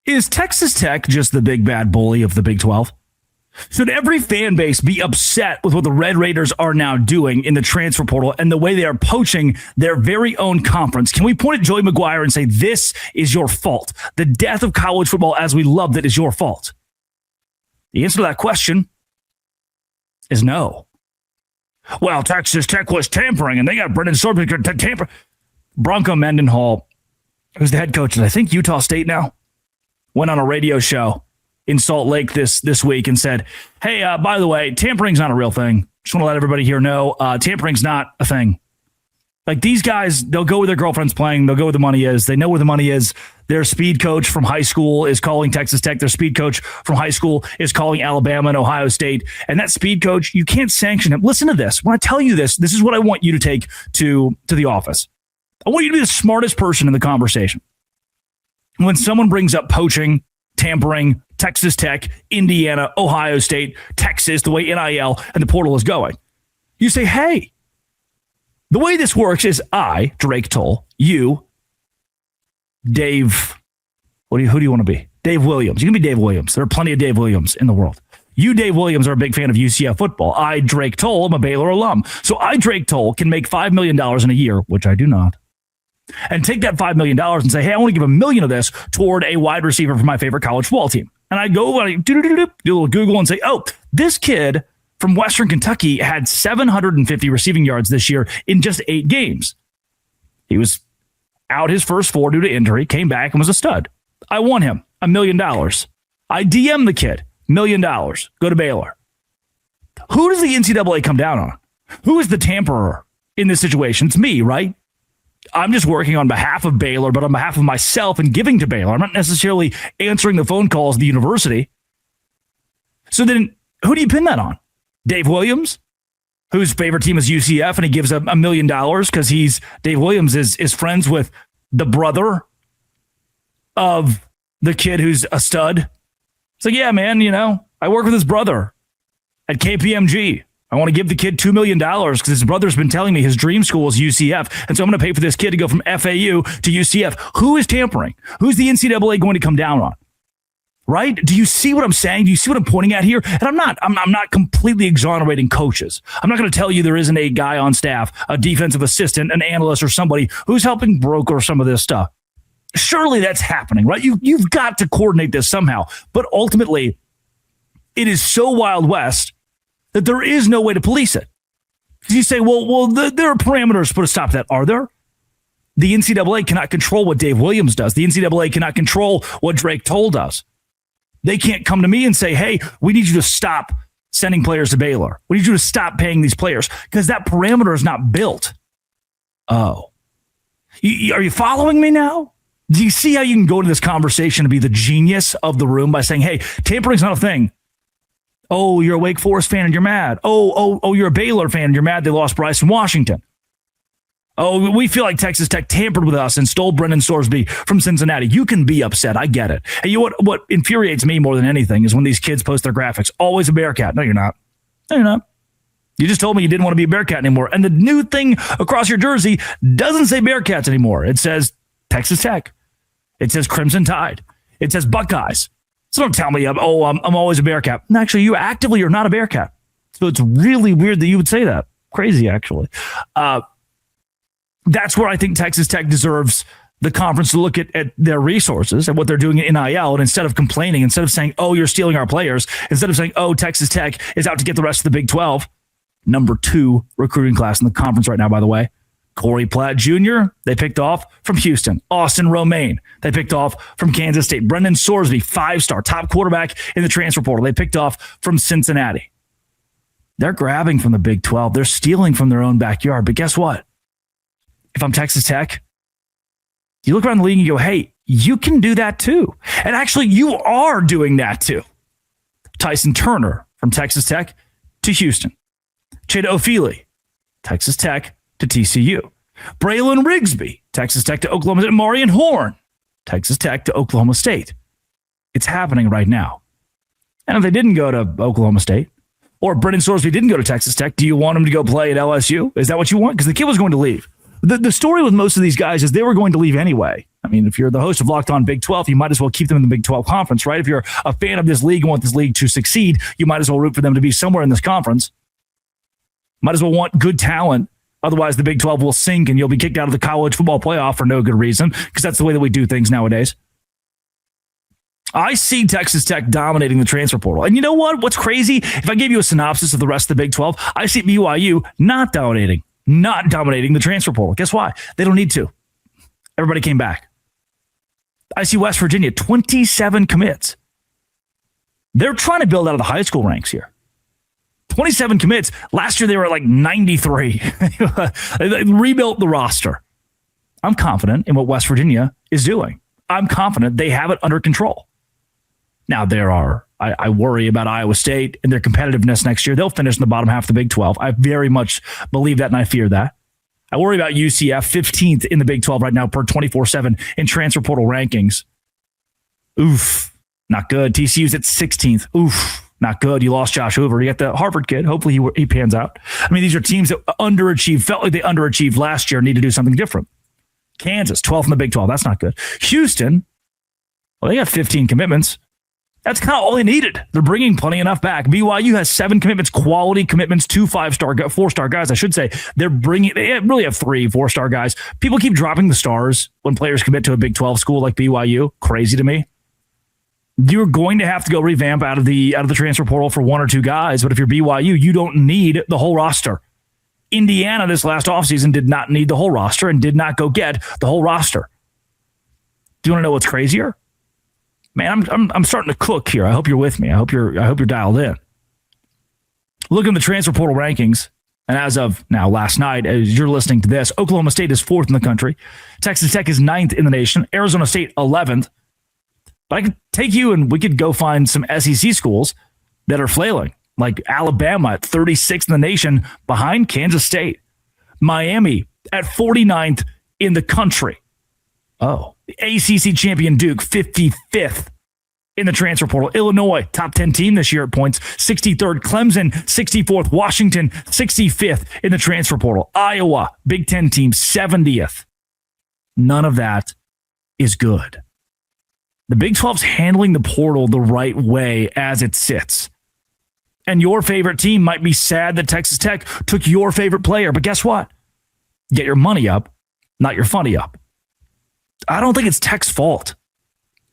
Is Texas Tech just the big bad bully of the Big 12? Should every fan base be upset with what the Red Raiders are now doing in the transfer portal and the way they are poaching their very own conference? Can we point at Joey McGuire and say, this is your fault? The death of college football as we loved it is your fault. The answer to that question is no. Well, Texas Tech was tampering, and they got Brendan Sorsby to tamper. Bronco Mendenhall, who's the head coach at, I think, Utah State now, went on a radio show in Salt Lake this week and said, hey, by the way, tampering's not a real thing. Just want to let everybody here know, tampering's not a thing. Like, these guys, they'll go where their girlfriend's playing. They'll go where the money is. They know where the money is. Their speed coach from high school is calling Texas Tech. Their speed coach from high school is calling Alabama and Ohio State. And that speed coach, you can't sanction him. Listen to this. When I tell you this is what I want you to take to the office. I want you to be the smartest person in the conversation. When someone brings up poaching, tampering, Texas Tech, Indiana, Ohio State, Texas, the way NIL and the portal is going, you say, hey, the way this works is I, Drake Toll, you, Dave, who do you want to be? Dave Williams. You can be Dave Williams. There are plenty of Dave Williams in the world. You, Dave Williams, are a big fan of UCF football. I, Drake Toll, am a Baylor alum. So I, Drake Toll, can make $5 million in a year, which I do not, and take that $5 million and say, hey, I want to give $1 million of this toward a wide receiver for my favorite college football team. And I go, do a little Google and say, oh, this kid from Western Kentucky had 750 receiving yards this year in just 8 games. He was out his first 4 due to injury, came back and was a stud. I want him $1 million. I DM the kid $1 million. Go to Baylor. Who does the NCAA come down on? Who is the tamperer in this situation? It's me, right? I'm just working on behalf of Baylor, but on behalf of myself and giving to Baylor. I'm not necessarily answering the phone calls of the university. So then who do you pin that on? Dave Williams, whose favorite team is UCF, and he gives $1 million because Dave Williams is friends with the brother of the kid who's a stud. It's like, yeah, man, I work with his brother at KPMG. I want to give the kid $2 million because his brother's been telling me his dream school is UCF. And so I'm going to pay for this kid to go from FAU to UCF. Who is tampering? Who's the NCAA going to come down on? Right? Do you see what I'm saying? Do you see what I'm pointing at here? And I'm not completely exonerating coaches. I'm not going to tell you there isn't a guy on staff, a defensive assistant, an analyst, or somebody who's helping broker some of this stuff. Surely that's happening, right? You've got to coordinate this somehow. But ultimately, it is so Wild West that there is no way to police it. You say, well, there are parameters to put a stop to that. Are there? The NCAA cannot control what Dave Williams does. The NCAA cannot control what Drake Toll does. They can't come to me and say, hey, we need you to stop sending players to Baylor. We need you to stop paying these players because that parameter is not built. Oh. Are you following me now? Do you see how you can go into this conversation and be the genius of the room by saying, hey, tampering's not a thing. Oh, you're a Wake Forest fan and you're mad. Oh, you're a Baylor fan and you're mad they lost Bryson Washington. Oh, we feel like Texas Tech tampered with us and stole Brendan Sorsby from Cincinnati. You can be upset. I get it. And what infuriates me more than anything is when these kids post their graphics. Always a Bearcat. No, you're not. No, you're not. You just told me you didn't want to be a Bearcat anymore. And the new thing across your jersey doesn't say Bearcats anymore. It says Texas Tech. It says Crimson Tide. It says Buckeyes. So don't tell me, I'm always a Bearcat. And actually, you actively are not a Bearcat. So it's really weird that you would say that. Crazy, actually. That's where I think Texas Tech deserves the conference to look at their resources and what they're doing in NIL. And instead of complaining, instead of saying, oh, you're stealing our players, instead of saying, oh, Texas Tech is out to get the rest of the Big 12, number 2 recruiting class in the conference right now, by the way. Corey Platt Jr., they picked off from Houston. Austin Romaine, they picked off from Kansas State. Brendan Sorsby, 5-star, top quarterback in the transfer portal. They picked off from Cincinnati. They're grabbing from the Big 12. They're stealing from their own backyard. But guess what? If I'm Texas Tech, you look around the league and you go, hey, you can do that too. And actually, you are doing that too. Tyson Turner from Texas Tech to Houston. Chida Ofili, Texas Tech to TCU. Braylon Rigsby, Texas Tech to Oklahoma State. Marion Horn, Texas Tech to Oklahoma State. It's happening right now. And if they didn't go to Oklahoma State, or Brendan Sorsby didn't go to Texas Tech, do you want him to go play at LSU? Is that what you want? Because the kid was going to leave. The story with most of these guys is they were going to leave anyway. I mean, if you're the host of Locked On Big 12, you might as well keep them in the Big 12 conference, right? If you're a fan of this league and want this league to succeed, you might as well root for them to be somewhere in this conference. Might as well want good talent. Otherwise, the Big 12 will sink and you'll be kicked out of the college football playoff for no good reason, because that's the way that we do things nowadays. I see Texas Tech dominating the transfer portal. And you know what? What's crazy? If I gave you a synopsis of the rest of the Big 12, I see BYU not dominating the transfer portal. Guess why? They don't need to. Everybody came back. I see West Virginia, 27 commits. They're trying to build out of the high school ranks here. 27 commits. Last year, they were at like 93. They rebuilt the roster. I'm confident in what West Virginia is doing. I'm confident they have it under control. Now, I worry about Iowa State and their competitiveness next year. They'll finish in the bottom half of the Big 12. I very much believe that, and I fear that. I worry about UCF, 15th in the Big 12 right now per 24/7 in transfer portal rankings. Oof, not good. TCU's at 16th. Oof, not good. You lost Josh Hoover. You got the Harvard kid. Hopefully he pans out. I mean, these are teams that underachieved, felt like they underachieved last year, need to do something different. Kansas, 12th in the Big 12. That's not good. Houston, well, they got 15 commitments. That's kind of all they needed. They're bringing plenty enough back. BYU has 7 commitments, quality commitments, 2 4-star guys, I should say. They really have 3 4-star guys. People keep dropping the stars when players commit to a Big 12 school like BYU. Crazy to me. You're going to have to go revamp out of the transfer portal for 1 or 2 guys, but if you're BYU, you don't need the whole roster. Indiana this last offseason did not need the whole roster and did not go get the whole roster. Do you want to know what's crazier? Man, I'm starting to cook here. I hope you're with me. I hope you're dialed in. Look at the transfer portal rankings, and as of now, last night, as you're listening to this, Oklahoma State is 4th in the country. Texas Tech is 9th in the nation. Arizona State 11th. But I could take you and we could go find some SEC schools that are flailing, like Alabama at 36th in the nation behind Kansas State. Miami at 49th in the country. Oh, the ACC champion Duke, 55th in the transfer portal. Illinois, top 10 team this year at points, 63rd. Clemson, 64th. Washington, 65th in the transfer portal. Iowa, Big 10 team, 70th. None of that is good. The Big 12's handling the portal the right way as it sits. And your favorite team might be sad that Texas Tech took your favorite player, but guess what? Get your money up, not your funny up. I don't think it's Tech's fault.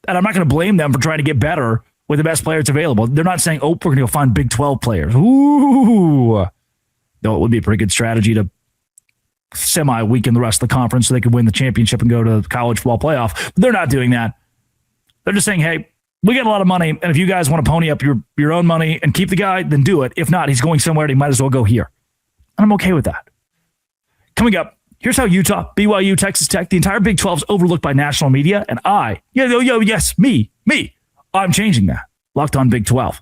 And I'm not going to blame them for trying to get better with the best players available. They're not saying, oh, we're going to go find Big 12 players. Ooh. Though it would be a pretty good strategy to semi-weaken the rest of the conference so they could win the championship and go to the college football playoff. But they're not doing that. They're just saying, hey, we get a lot of money, and if you guys want to pony up your own money and keep the guy, then do it. If not, he's going somewhere and he might as well go here. And I'm okay with that. Coming up, here's how Utah, BYU, Texas Tech, the entire Big 12 is overlooked by national media, and I'm changing that. Locked On Big 12.